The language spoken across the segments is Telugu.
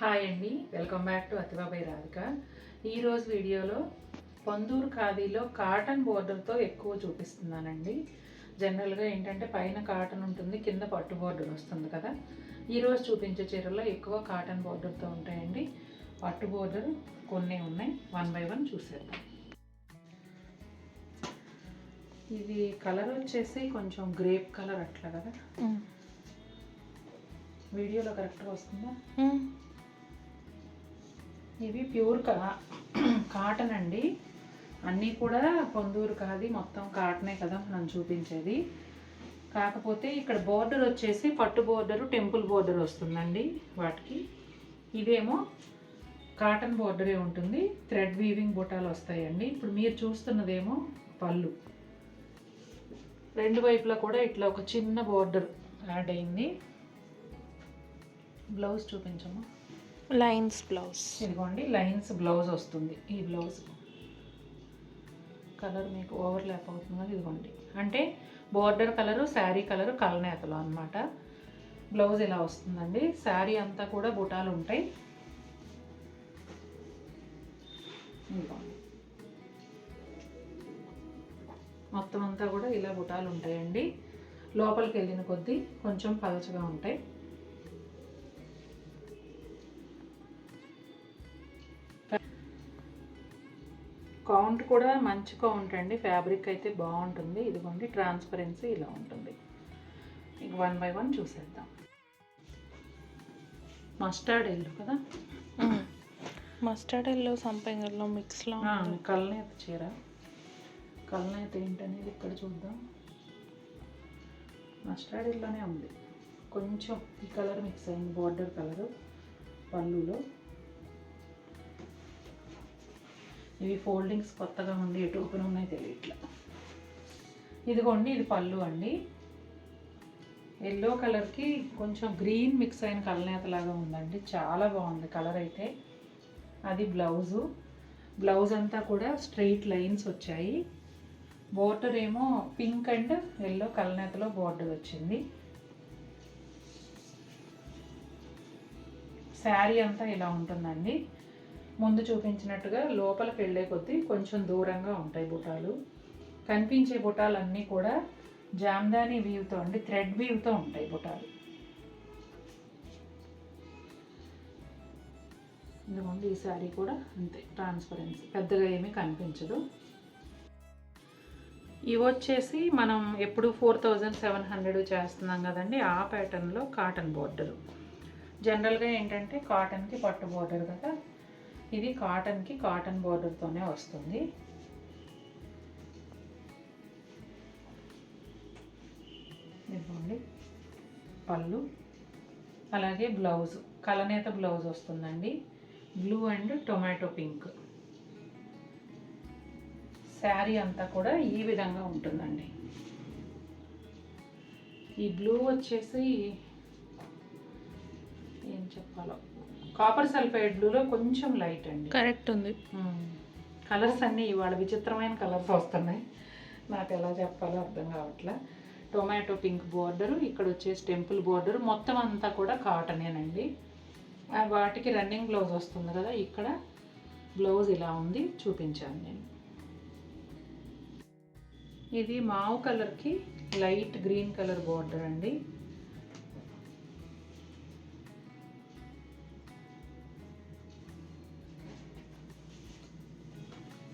హాయ్ అండి, వెల్కమ్ బ్యాక్ టు అతిబాబాయ్ రాధిక. ఈరోజు వీడియోలో పందూరు ఖాదీలో కాటన్ బోర్డర్తో ఎక్కువ చూపిస్తున్నానండి. జనరల్గా ఏంటంటే పైన కాటన్ ఉంటుంది, కింద పట్టు బోర్డర్ వస్తుంది కదా. ఈరోజు చూపించే చీరలో ఎక్కువ కాటన్ బోర్డర్తో ఉంటాయండి. పట్టు బోర్డర్ కొన్ని ఉన్నాయి, 1 by 1 చూసేద్దాం. ఇది కలర్ వచ్చేసి కొంచెం గ్రేప్ కలర్ అట్లా కదా, వీడియోలో కరెక్ట్గా వస్తుందా? ఇవి ప్యూర్ కాటన్ అండి. అన్నీ కూడా పొందూరు కాదు, మొత్తం కాటనే కదా మనం చూపించేది. కాకపోతే ఇక్కడ బోర్డర్ వచ్చేసి పట్టు బోర్డరు, టెంపుల్ బోర్డర్ వస్తుందండి వాటికి. ఇదేమో కాటన్ బోర్డరే ఉంటుంది, థ్రెడ్ వీవింగ్ బుటాలు వస్తాయండి. ఇప్పుడు మీరు చూస్తున్నదేమో పళ్ళు, రెండు వైపులా కూడా ఇట్లా ఒక చిన్న బోర్డర్ యాడ్ అయింది. బ్లౌజ్ చూపించమ్మా. Lines blouse. ఇదిగోండి, లైన్స్ బ్లౌజ్ వస్తుంది. ఈ బ్లౌజ్ కలర్ మీకు ఓవర్లాప్ అవుతుంది. ఇదిగోండి, అంటే బోర్డర్ కలరు, శారీ కలరు కలనేతలు అనమాట. బ్లౌజ్ ఇలా వస్తుందండి. శారీ అంతా కూడా బుటాలు ఉంటాయి. ఇదిగోండి, మొత్తం అంతా కూడా ఇలా బుటాలు ఉంటాయండి. లోపలికి వెళ్ళిన కొద్దీ కొంచెం పలచగా ఉంటాయి. కౌంట్ కూడా మంచి కౌంట్ అండి, ఫ్యాబ్రిక్ అయితే బాగుంటుంది. ఇదిగోండి, ట్రాన్స్పరెన్సీ ఇలా ఉంటుంది. ఇక 1 by 1 చూసేద్దాం. మస్టర్డ్ ఎల్లో కదా, మస్టర్డ్ ఎల్లో సంపెంగల్లో మిక్స్లో కలనేత చీర. కలనేత ఏంటనేది ఇక్కడ చూద్దాం. మస్టర్డ్ ఎల్లోనే ఉంది, కొంచెం ఈ కలర్ మిక్స్ అయింది, బార్డర్ కలరు పళ్ళులో. ఇవి ఫోల్డింగ్స్ కొత్తగా ఉండి ఎటు ఓపెన్ ఉన్నాయి తెలియట్లా. ఇదిగోండి, ఇది పళ్ళు అండి. ఎల్లో కలర్కి కొంచెం గ్రీన్ మిక్స్ అయిన కలనేతలాగా ఉందండి, చాలా బాగుంది కలర్ అయితే. అది బ్లౌజు. బ్లౌజ్ అంతా కూడా స్ట్రెయిట్ లైన్స్ వచ్చాయి. బోర్డర్ ఏమో పింక్ అండ్ ఎల్లో కలనేతలో బోర్డర్ వచ్చింది. శారీ అంతా ఇలా ఉంటుందండి. ముందు చూపించినట్టుగా లోపలికి వెళ్ళే కొద్దీ కొంచెం దూరంగా ఉంటాయి బుటాలు. కనిపించే బుటాలన్నీ కూడా జామ్దాని వీవ్తో అండి, థ్రెడ్ వీవ్తో ఉంటాయి బుటాలు. ఇదిగోండి, ఈ శారీ కూడా అంతే, ట్రాన్స్పరెన్సీ పెద్దగా ఏమీ కనిపించదు. ఇవి వచ్చేసి మనం ఎప్పుడు 4700 చేస్తున్నాం కదండి, ఆ ప్యాటర్న్లో కాటన్ బోర్డరు. జనరల్గా ఏంటంటే కాటన్కి పట్టు బోర్డర్ కదా, ఇది కాటన్కి కాటన్ బోర్డర్తోనే వస్తుంది. ఇదిగోండి పళ్ళు, అలాగే బ్లౌజ్ కలనేత బ్లౌజ్ వస్తుందండి, blue and tomato pink. Sari అంతా కూడా ఈ విధంగా ఉంటుందండి. ఈ బ్లూ వచ్చేసి ఏం చెప్పాలో, కాపర్ సల్ఫైడ్ బ్లూలో కొంచెం లైట్ అండి. కరెక్ట్ ఉంది. కలర్స్ అన్నీ ఇవాళ విచిత్రమైన కలర్స్ వస్తున్నాయి, నాకు ఎలా చెప్పాలో అర్థం కావట్లా. టొమాటో పింక్ బోర్డరు, ఇక్కడ వచ్చేసి టెంపుల్ బోర్డరు, మొత్తం అంతా కూడా కాటనేనండి. వాటికి రన్నింగ్ బ్లౌజ్ వస్తుంది కదా, ఇక్కడ బ్లౌజ్ ఇలా ఉంది, చూపించాను నేను. ఇది మావు కలర్కి లైట్ గ్రీన్ కలర్ బోర్డర్ అండి.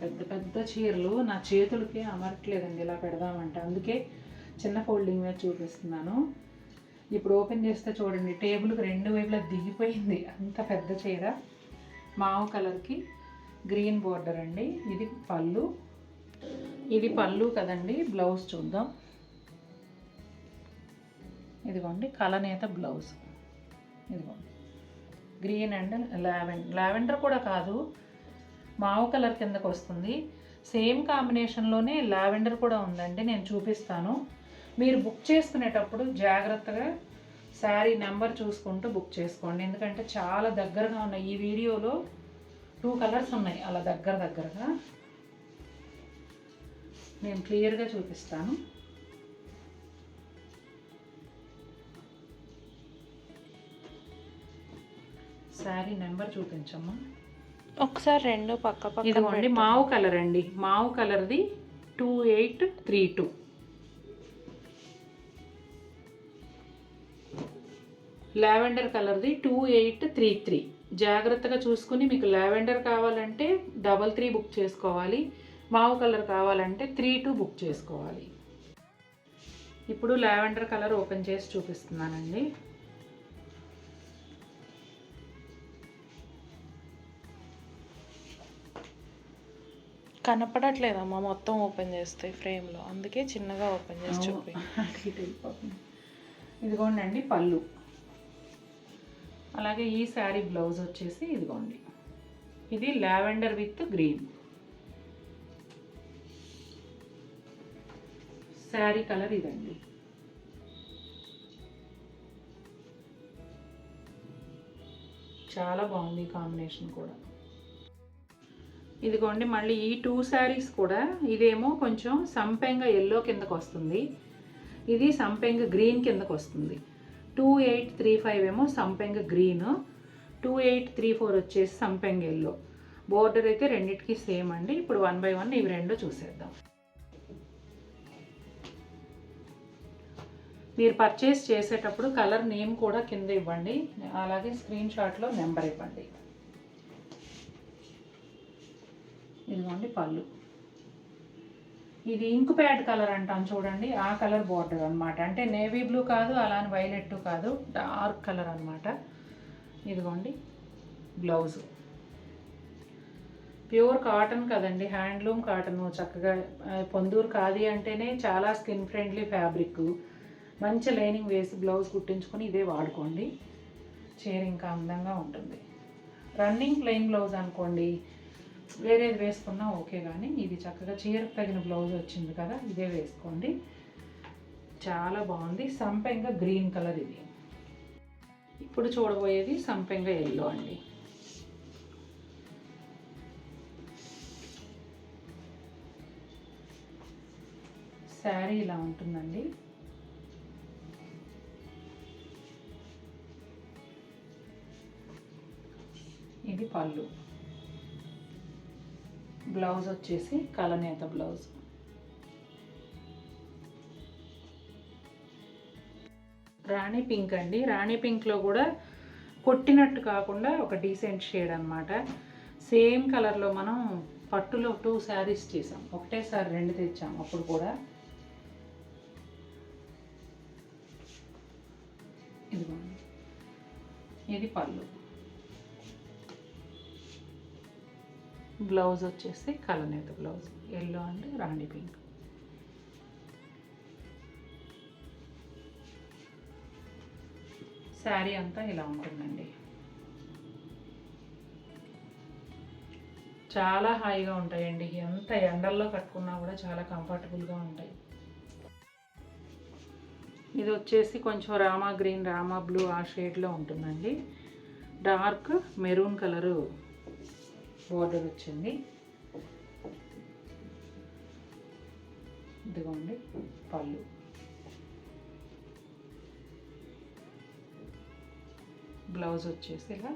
పెద్ద పెద్ద చీరలు నా చేతులకి అమరట్లేదండి ఇలా పెడదామంటే, అందుకే చిన్న ఫోల్డింగ్ మీద చూపిస్తున్నాను. ఇప్పుడు ఓపెన్ చేస్తే చూడండి, టేబుల్కి రెండు వైపులా దిగిపోయింది, అంత పెద్ద చీర. మావు కలర్కి గ్రీన్ బోర్డర్ అండి. ఇది పళ్ళు, ఇది పళ్ళు కదండి. బ్లౌజ్ చూద్దాం. ఇదిగోండి కలనేత బ్లౌజ్. ఇదిగోండి గ్రీన్ అండ్ లావెండర్ కూడా కాదు, మావు కలర్ కిందకు వస్తుంది. సేమ్ కాంబినేషన్లోనే లావెండర్ కూడా ఉందండి, నేను చూపిస్తాను. మీరు బుక్ చేసుకునేటప్పుడు జాగ్రత్తగా శారీ నెంబర్ చూసుకుంటూ బుక్ చేసుకోండి, ఎందుకంటే చాలా దగ్గరగా ఉన్నాయి. ఈ వీడియోలో 2 కలర్స్ ఉన్నాయి అలా దగ్గరగా, నేను క్లియర్గా చూపిస్తాను. శారీ నెంబర్ చూపించమ్మా. ఒకసారి రెండు పక్క పక్క ఇదిగోండి మావు కలర్ అండి. మావు కలర్ది 2832. లావెండర్ కలర్ది 2833. జాగ్రత్తగా చూసుకుని మీకు లావెండర్ కావాలంటే 33 బుక్ చేసుకోవాలి, మావు కలర్ కావాలంటే 32 బుక్ చేసుకోవాలి. ఇప్పుడు లావెండర్ కలర్ ఓపెన్ చేసి చూపిస్తున్నానండి. కనపడట్లేదమ్మా మొత్తం ఓపెన్ చేస్తే ఫ్రేమ్లో, అందుకే చిన్నగా ఓపెన్ చేసి చూపి. ఇదిగోండి పళ్ళు. అలాగే ఈ శారీ బ్లౌజ్ వచ్చేసి ఇదిగోండి, ఇది lavender with green. Sari colour ఇదండి. చాలా బాగుంది కాంబినేషన్ కూడా. ఇదిగోండి మళ్ళీ ఈ 2 శారీస్ కూడా, ఇదేమో కొంచెం సంపెంగ ఎల్లో కిందకు వస్తుంది, ఇది సంపెంగ గ్రీన్ కిందకు వస్తుంది. 2835 ఏమో సంపెంగ గ్రీన్, 2834 వచ్చేసి సంపెంగ ఎల్లో. బోర్డర్ అయితే రెండిటికి సేమ్ అండి. ఇప్పుడు 1 by 1 ఇవి రెండు చూసేద్దాం. మీరు పర్చేస్ చేసేటప్పుడు కలర్ నేమ్ కూడా కింద ఇవ్వండి, అలాగే స్క్రీన్ షాట్లో నెంబర్ ఇవ్వండి. ఇదిగోండి పళ్ళు. ఇది ఇంక్ ప్యాడ్ కలర్ అంటాం చూడండి, ఆ కలర్ బోర్డర్ అనమాట. అంటే నేవీ బ్లూ కాదు, అలానే వైలెట్ కాదు, డార్క్ కలర్ అనమాట. ఇదిగోండి బ్లౌజ్. ప్యూర్ కాటన్ కదండి, హ్యాండ్లూమ్ కాటన్. చక్కగా పొందూరు ఖాదీ అంటేనే చాలా స్కిన్ ఫ్రెండ్లీ ఫ్యాబ్రిక్. మంచి లైనింగ్ వేసి బ్లౌజ్ కుట్టించుకొని ఇదే వాడుకోండి, చీర ఇంకా అందంగా ఉంటుంది. రన్నింగ్ ప్లెయిన్ బ్లౌజ్ అనుకోండి, వేరేది వేసుకున్నా ఓకే, కానీ ఇది చక్కగా చీరకు తగిన బ్లౌజ్ వచ్చింది కదా, ఇదే వేసుకోండి. చాలా బాగుంది. సంపెంగ గ్రీన్ కలర్ ఇది. ఇప్పుడు చూడబోయేది సంపెంగ ఎల్లో అండి. శారీ ఇలా ఉంటుందండి. ఇది పళ్ళు. బ్లౌజ్ వచ్చేసి కలనేత బ్లౌజ్. రాణి పింక్ అండి. రాణి పింక్లో కూడా కొట్టినట్టు కాకుండా ఒక డీసెంట్ షేడ్ అనమాట. సేమ్ కలర్లో మనం పట్టులో 2 శారీస్ చేసాం, ఒకటేసారి 2 తెచ్చాం అప్పుడు కూడా. ఇదిగోండి, ఇది పళ్ళు. బ్లౌజ్ వచ్చేసి కలనేత బ్లౌజ్, ఎల్లో అండ్ రాణి పింక్. శారీ అంతా ఇలా ఉంటుందండి. చాలా హాయిగా ఉంటాయండి, ఎంత ఎండల్లో కట్టుకున్నా కూడా చాలా కంఫర్టబుల్గా ఉంటాయి. ఇది వచ్చేసి కొంచెం రామా గ్రీన్, రామా బ్లూ ఆ షేడ్లో ఉంటుందండి. డార్క్ మెరూన్ కలరు బోర్డర్ వచ్చింది. ఇదిగోండి పళ్ళు. బ్లౌజ్ వచ్చేసి ఇలా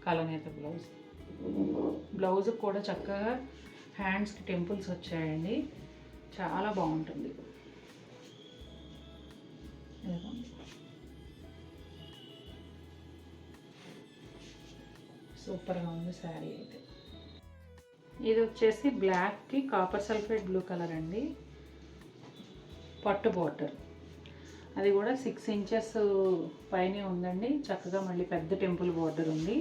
కలనేత బ్లౌజ్. బ్లౌజ్ కూడా చక్కగా హ్యాండ్స్కి టెంపుల్స్ వచ్చాయండి, చాలా బాగుంటుంది. సూపర్గా ఉంది శారీ అయితే. ఇది వచ్చేసి బ్లాక్కి కాపర్ సల్ఫేట్ బ్లూ కలర్ అండి, పట్టు బోర్డర్. అది కూడా 6 ఇంచెస్ పైనే ఉందండి. చక్కగా మళ్ళీ పెద్ద టెంపుల్ బోర్డర్ ఉంది.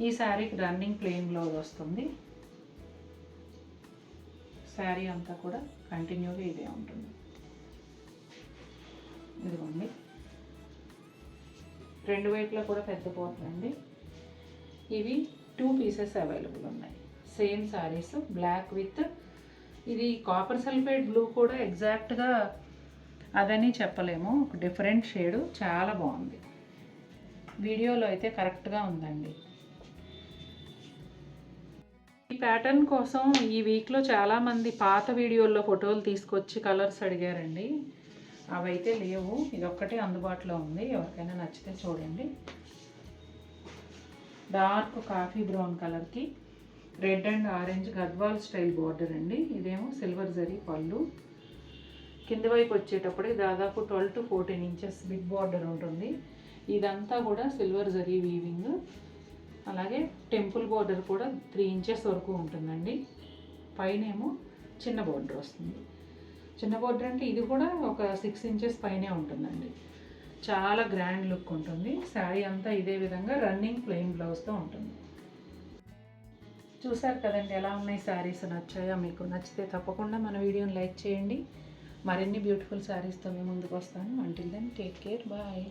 ఈ శారీకి రన్నింగ్ ప్లెయిన్ బ్లౌజ్ వస్తుంది. శారీ అంతా కూడా కంటిన్యూగా ఇదే ఉంటుంది. ఇదిగోండి, 2 వైపులా కూడా పెద్ద బోర్డర్ అండి. ఇవి 2 పీసెస్ అవైలబుల్ ఉన్నాయి. సేమ్ శారీస్, బ్లాక్ విత్ ఇది కాపర్ సల్ఫేట్ బ్లూ కూడా ఎగ్జాక్ట్గా అదని చెప్పలేము, ఒక డిఫరెంట్ షేడు, చాలా బాగుంది. వీడియోలో అయితే కరెక్ట్గా ఉందండి. ఈ ప్యాటర్న్ కోసం ఈ వీక్లో చాలామంది పాత వీడియోల్లో ఫోటోలు తీసుకొచ్చి కలర్స్ అడిగారండి. అవైతే లేవు, ఇది ఒక్కటే అందుబాటులో ఉంది. ఎవరికైనా నచ్చితే చూడండి. డార్క్ కాఫీ బ్రౌన్ కలర్కి red and orange Gadwal style border అండి. ఇదేమో సిల్వర్ జరీ పళ్ళు. కింద వైపు వచ్చేటప్పటికి దాదాపు 12 to 14 ఇంచెస్ బిగ్ బార్డర్ ఉంటుంది. ఇదంతా కూడా సిల్వర్ జరీ వీవింగ్. అలాగే టెంపుల్ బార్డర్ కూడా 3 ఇంచెస్ వరకు ఉంటుందండి. పైన ఏమో చిన్న బార్డర్ వస్తుంది. చిన్న బార్డర్ అంటే ఇది కూడా ఒక 6 ఇంచెస్ పైనే ఉంటుందండి. చాలా గ్రాండ్ లుక్ ఉంటుంది. శారీ అంతా ఇదే విధంగా రన్నింగ్ ప్లెయిన్ బ్లౌజ్తో ఉంటుంది. చూసారు కదండి ఎలా ఉన్నాయి శారీస్. నచ్చాయా మీకు? నచ్చితే తప్పకుండా మన వీడియోని లైక్ చేయండి. మరిన్ని బ్యూటిఫుల్ శారీస్తో మేము ముందుకు వస్తాను. Until then take care, bye.